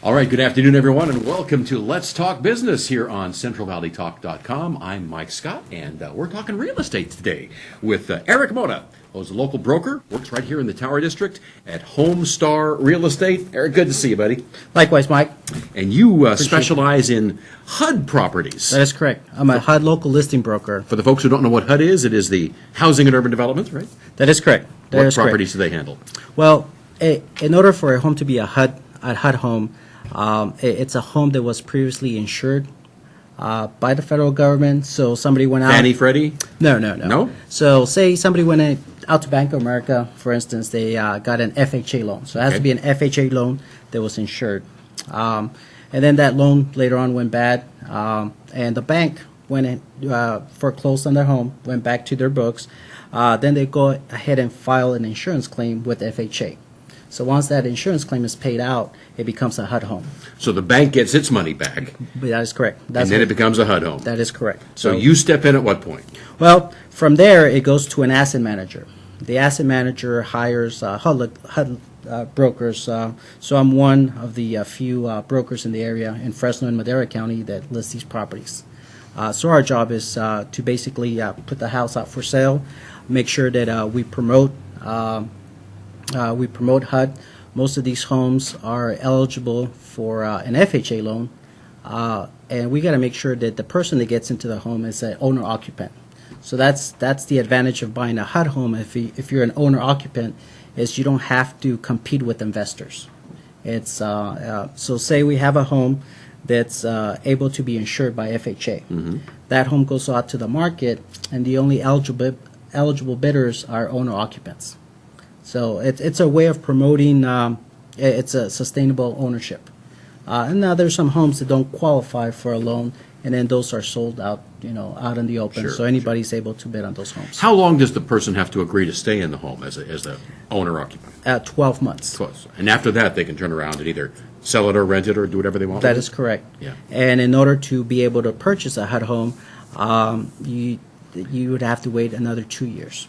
All right, good afternoon, everyone, and welcome to Let's Talk Business here on CentralValleyTalk.com. I'm Mike Scott, and we're talking real estate today with Erick Motta, who's a local broker, works right here in the Tower District at Homestar Real Estate. Erick, good to see you, buddy. Likewise, Mike. And you specialize in HUD properties. That is correct. I'm a HUD local listing broker. For the folks who don't know what HUD is, it is the Housing and Urban Development, right? That is correct. What properties do they handle? Well, in order for a home to be a HUD home, it's a home that was previously insured by the federal government. So somebody went out. Fannie, Freddie? No. No? So say somebody went out to Bank of America, for instance, they got an FHA loan. So it has to be an FHA loan that was insured. And then that loan later on went bad, and the bank went in, foreclosed on their home, went back to their books. Then they go ahead and file an insurance claim with FHA. So once that insurance claim is paid out, it becomes a HUD home. So the bank gets its money back. But that is correct. And then it becomes a HUD home. That is correct. So you step in at what point? Well, from there, it goes to an asset manager. The asset manager hires HUD brokers. So I'm one of the few brokers in the area in Fresno and Madera County that list these properties. So our job is to basically put the house out for sale, make sure that we promote HUD. Most of these homes are eligible for an FHA loan, and we got to make sure that the person that gets into the home is an owner-occupant. So that's the advantage of buying a HUD home. If you're an owner-occupant, is you don't have to compete with investors. It's so say we have a home that's able to be insured by FHA. Mm-hmm. That home goes out to the market, and the only eligible bidders are owner-occupants. So it's a way of promoting, it's a sustainable ownership. And now there's some homes that don't qualify for a loan, and then those are sold out, out in the open. Sure, so anybody's able to bid on those homes. How long does the person have to agree to stay in the home as the owner-occupant? 12 months. 12. And after that, they can turn around and either sell it or rent it or do whatever they want. That is correct. Yeah. And in order to be able to purchase a HUD home, you would have to wait another 2 years.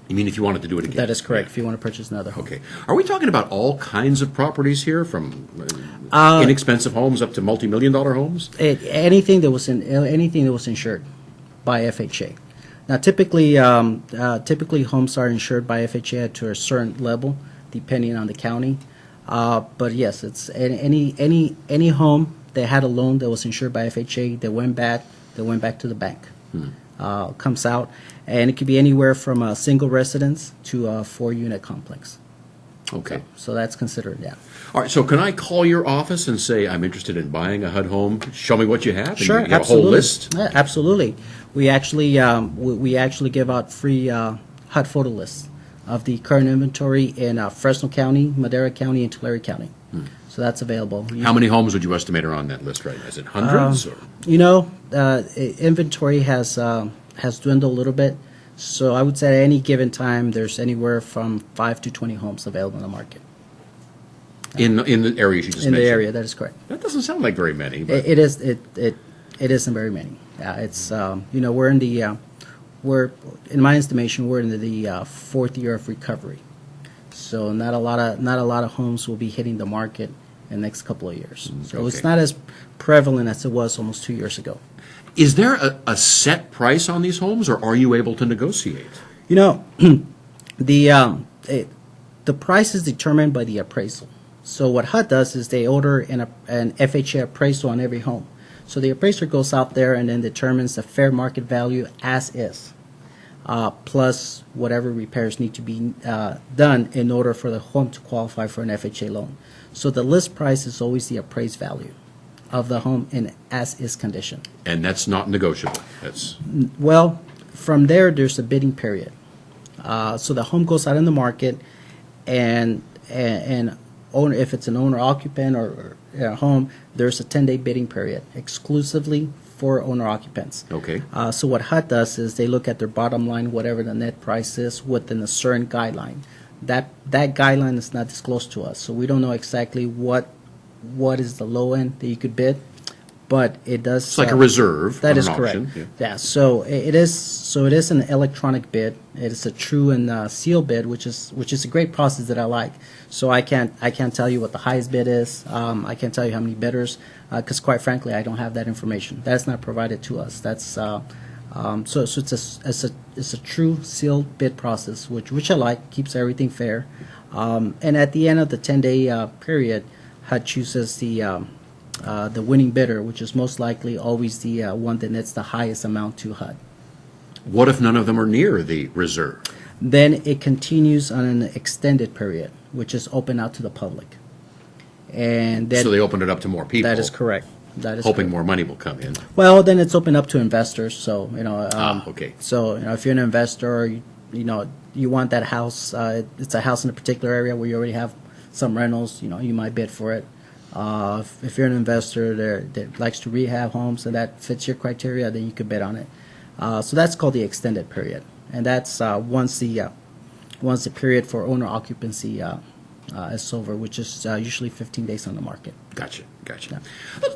You mean if you wanted to do it again? That is correct, Yeah. if you want to purchase another home. Okay. Are we talking about all kinds of properties here, from inexpensive homes up to multi-million-dollar homes? Anything that was insured by FHA. Now, typically homes are insured by FHA to a certain level, depending on the county. But yes, it's any home that had a loan that was insured by FHA that went bad, that went back to the bank. Comes out, and it could be anywhere from a single residence to a 4-unit complex. Okay. So that's considered, yeah. All right. So can I call your office and say I'm interested in buying a HUD home? Show me what you have. Sure, And you have absolutely. a whole list. Yeah, absolutely. We actually give out free HUD photo lists of the current inventory in Fresno County, Madera County, and Tulare County. So that's available. How many homes would you estimate are on that list right now? Is it hundreds? Or? Inventory has dwindled a little bit. So I would say at any given time, there's anywhere from 5 to 20 homes available in the market. In the areas you just in mentioned? the area, that is correct. That doesn't sound like very many. But It isn't very many. It's we're in my estimation, we're in the fourth year of recovery. So not a lot of homes will be hitting the market in the next couple of years. So It's not as prevalent as it was almost 2 years ago. Is there a set price on these homes, or are you able to negotiate? The price is determined by the appraisal. So what HUD does is they order an FHA appraisal on every home. So the appraiser goes out there and then determines the fair market value as is, plus whatever repairs need to be done in order for the home to qualify for an FHA loan. So the list price is always the appraised value of the home in as-is condition. And that's not negotiable. That's Well, from there's a bidding period. So the home goes out in the market, and owner, if it's an owner-occupant or a home, there's a 10-day bidding period exclusively for owner-occupants. okay. So what HUD does is they look at their bottom line, whatever the net price is, within a certain guideline. That guideline is not disclosed to us, so we don't know exactly what is the low end that you could bid. but it does. It's like a reserve. That on is an correct. auction. Yeah. So it is. So it is an electronic bid. It is a true and seal bid, which is a great process that I like. So I can't tell you what the highest bid is. I can't tell you how many bidders, because quite frankly, I don't have that information. That's not provided to us. That's so it's a true sealed bid process, which I like. Keeps everything fair. And at the end of the 10-day period, HUD chooses the winning bidder, which is most likely always the one that nets the highest amount to HUD. What if none of them are near the reserve? Then it continues on an extended period, which is open out to the public. And then So they open it up to more people. that is correct. That is Hoping correct. more money will come in. Well, then it's open up to investors. So Okay. So if you're an investor, you want that house. It's a house in a particular area where you already have some rentals. You might bid for it. If you're an investor that likes to rehab homes and that fits your criteria, then you could bid on it. So that's called the extended period, and that's once the period for owner occupancy is over, which is usually 15 days on the market. Gotcha.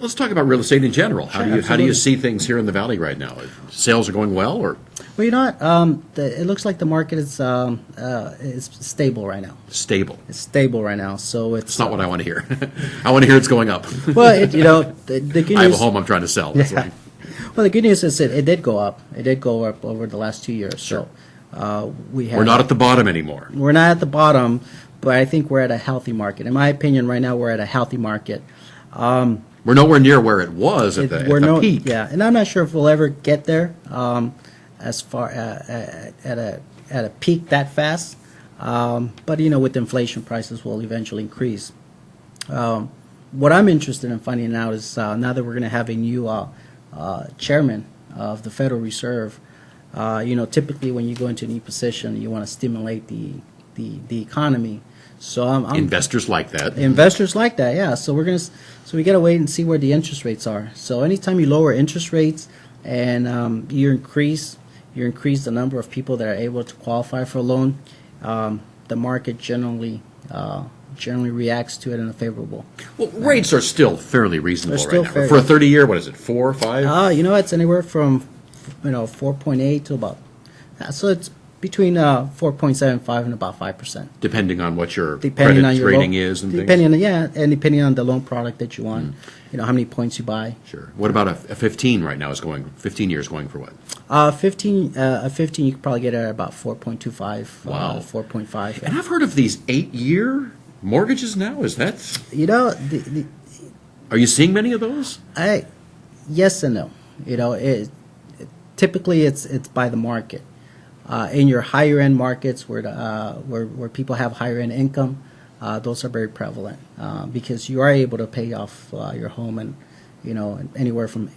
Let's talk about real estate in general. How do you absolutely. see things here in the Valley right now? Sales are going well, or Well, it looks like the market is stable right now. stable? It's stable right now, so It's not what I want to hear. I want to hear it's going up. Well, the good news. I have a home I'm trying to sell. That's Yeah. why. Well, the good news is that it did go up. It did go up over the last 2 years. Sure. So we have. We're not at the bottom anymore. We're not at the bottom, but I think we're at a healthy market. In my opinion, right now we're at a healthy market. We're nowhere near where it was at the peak. Yeah, and I'm not sure if we'll ever get there as far at a peak that fast. But with inflation, prices will eventually increase. What I'm interested in finding out is now that we're going to have a new chairman of the Federal Reserve. Typically when you go into a new position, you want to stimulate the economy. So Investors like that. investors like that, yeah. So we got to wait and see where the interest rates are. So anytime you lower interest rates and you increase the number of people that are able to qualify for a loan, the market generally reacts to it in a favorable. Well, rates are still fairly reasonable They're still right now. fair. For a 30-year, what is it, 4 or 5? It's anywhere from 4.8 to about so it's between 4.75 and about 5%. Depending on what your Depending credit on your rating loan, is and depending things? and depending on the loan product that you want, how many points you buy. Sure. What about a 15 right now 15 years going for what? 15 you could probably get it at about 4.25. Wow. 4.5. And I've heard of these 8-year mortgages now. Is that? Are you seeing many of those? Yes and no. Typically it's by the market. In your higher end markets where people have higher end income, those are very prevalent because you are able to pay off your home in anywhere from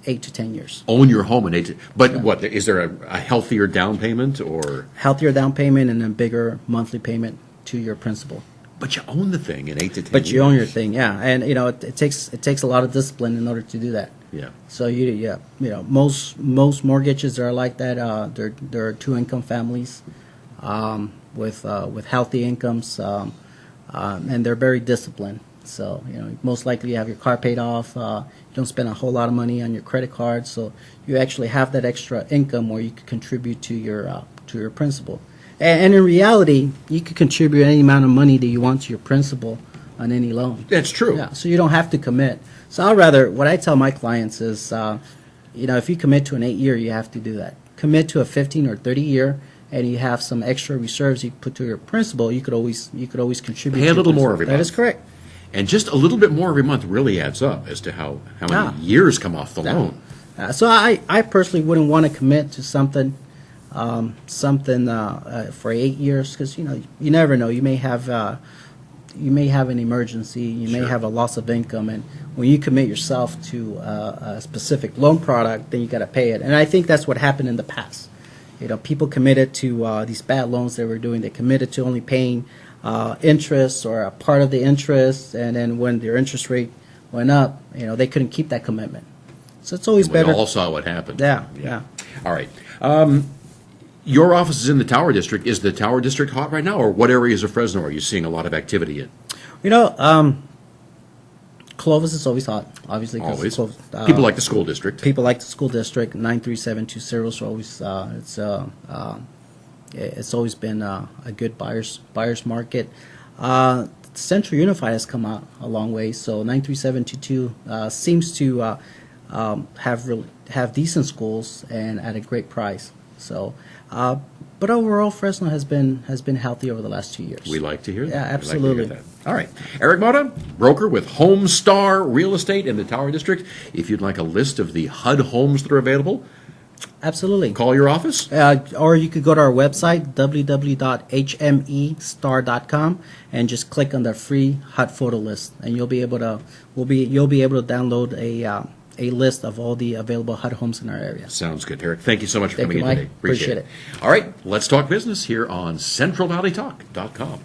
8 to 10 years. Own your home in 8. But what is there a healthier down payment or? Healthier down payment and a bigger monthly payment to your principal. But you own the thing in 8 to 10. But you own your years. thing, yeah, and it takes a lot of discipline in order to do that. Yeah. So most mortgages are like that. They're 2-income families with healthy incomes, and they're very disciplined. So most likely you have your car paid off. You don't spend a whole lot of money on your credit card, so you actually have that extra income where you could contribute to your principal. And in reality, you could contribute any amount of money that you want to your principal on any loan. That's true. Yeah, so you don't have to commit. So what I tell my clients is, if you commit to an 8-year, you have to do that. Commit to a 15 or 30-year, and you have some extra reserves you put to your principal. You could always contribute. Pay to a your little more principal. every That month. is correct. And just a little bit more every month really adds up as to how many years come off the loan. So I personally wouldn't want to commit to something for 8 years because you never know. You may have an emergency. You may Sure. have a loss of income, and when you commit yourself to a specific loan product, then you got to pay it. And I think that's what happened in the past. People committed to these bad loans they were doing. They committed to only paying interest or a part of the interest, and then when their interest rate went up, they couldn't keep that commitment. So it's always We better. all saw what happened. Yeah. All right. Your office is in the Tower District. Is the Tower District hot right now, or what areas of Fresno are you seeing a lot of activity in? Clovis is always hot, obviously. 'Cause Always. Clovis, People like the school district. people like the school district. 93720 is always it's always been a good buyers market. Central Unified has come out a long way. So 93722 seems to have decent schools and at a great price. So, but overall, Fresno has been healthy over the last 2 years. We like to hear that. Yeah, We like to hear absolutely. that. All right. Erick Motta, broker with Home Star Real Estate in the Tower District. If you'd like a list of the HUD homes that are available, Absolutely. call your office. Or you could go to our website, www.hmestar.com, and just click on the free HUD photo list, and you'll be able to download a list of all the available HUD homes in our area. Sounds good, Erick. Thank you so much for Thank coming you, in Mike. today. Appreciate Appreciate it. All right. Let's talk business here on CentralValleyTalk.com.